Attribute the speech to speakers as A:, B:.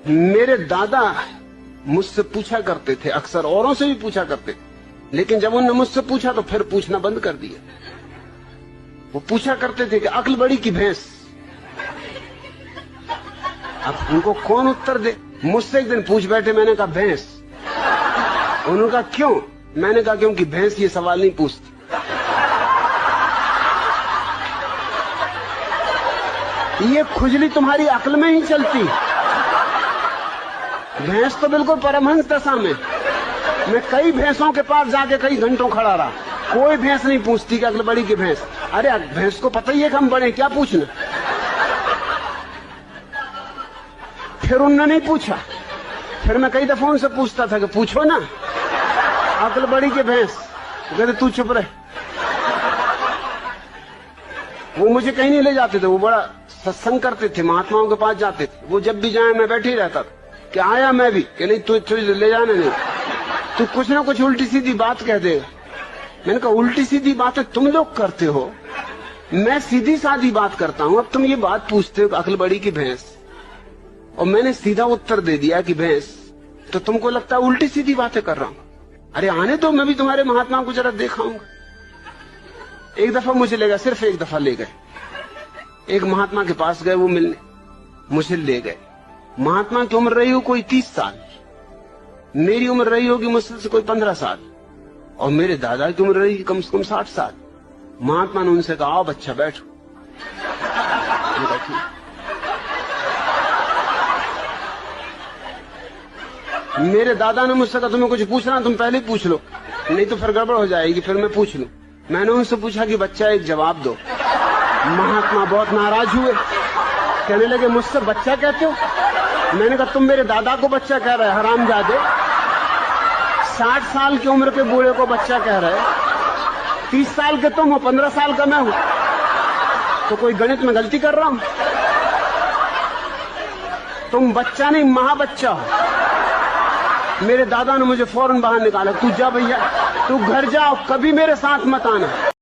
A: मेरे दादा मुझसे पूछा करते थे, अक्सर औरों से भी पूछा करते, लेकिन जब उन्होंने मुझसे पूछा तो फिर पूछना बंद कर दिया। वो पूछा करते थे कि अक्ल बड़ी की भैंस। अब उनको कौन उत्तर दे। मुझसे एक दिन पूछ बैठे, मैंने कहा भैंस। उन्होंने कहा क्यों? मैंने कहा क्योंकि भैंस ये सवाल नहीं पूछती। ये खुजली तुम्हारी अक्ल में ही चलती। भैंस तो बिल्कुल परमहंस दशा में। मैं कई भैंसों के पास जाके कई घंटों खड़ा रहा, कोई भैंस नहीं पूछती कि अक्ल बड़ी की भैंस। अरे भैंस को पता ही है कि हम बड़े, क्या पूछना। फिर उन्होंने नहीं पूछा। फिर मैं कई दफा उनसे पूछता था कि पूछो ना, अक्ल बड़ी की भैंस। कहते तू चुप रहे। वो मुझे कहीं नहीं ले जाते थे, वो बड़ा सत्संग करते थे, महात्माओं के पास जाते थे। वो जब भी जाए मैं बैठे ही रहता था कि आया मैं भी, कि नहीं तू ले जाना नहीं, तू कुछ ना कुछ उल्टी सीधी बात कह देगा। मैंने कहा उल्टी सीधी बातें तुम लोग करते हो, मैं सीधी सादी बात करता हूं। अब तुम ये बात पूछते हो अक्ल बड़ी की भैंस, और मैंने सीधा उत्तर दे दिया कि भैंस, तो तुमको लगता है उल्टी सीधी बातें कर रहा हूं। अरे आने दो, मैं भी तुम्हारे महात्माओं को जरा दिखाऊंगा। एक दफा मुझे ले गए, सिर्फ एक दफा ले गए। एक महात्मा के पास गए, वो मिलने मुझे ले गए। महात्मा की उम्र रही हो कोई 30 साल, मेरी उम्र रही होगी मुझसे से कोई 15 साल, और मेरे दादा की उम्र रही कम से कम 60 साल। महात्मा ने उनसे कहा आओ बच्चा बैठो। मेरे दादा ने मुझसे कहा तुम्हें कुछ पूछना तुम पहले ही पूछ लो, नहीं तो फिर गड़बड़ हो जाएगी, फिर मैं पूछ लूं। मैंने उनसे पूछा कि बच्चा एक जवाब दो। महात्मा बहुत नाराज हुए, कहने लगे मुझसे बच्चा कहते हो? मैंने कहा तुम मेरे दादा को बच्चा कह रहे हरामजादे, 60 साल की उम्र के बूढ़े को बच्चा कह रहे, 30 साल के तुम हो, 15 साल का मैं हूं, तो कोई गणित में गलती कर रहा हूं? तुम बच्चा नहीं महाबच्चा हो। मेरे दादा ने मुझे फौरन बाहर निकाला, तू जा भैया, तू घर जाओ, कभी मेरे साथ मत आना।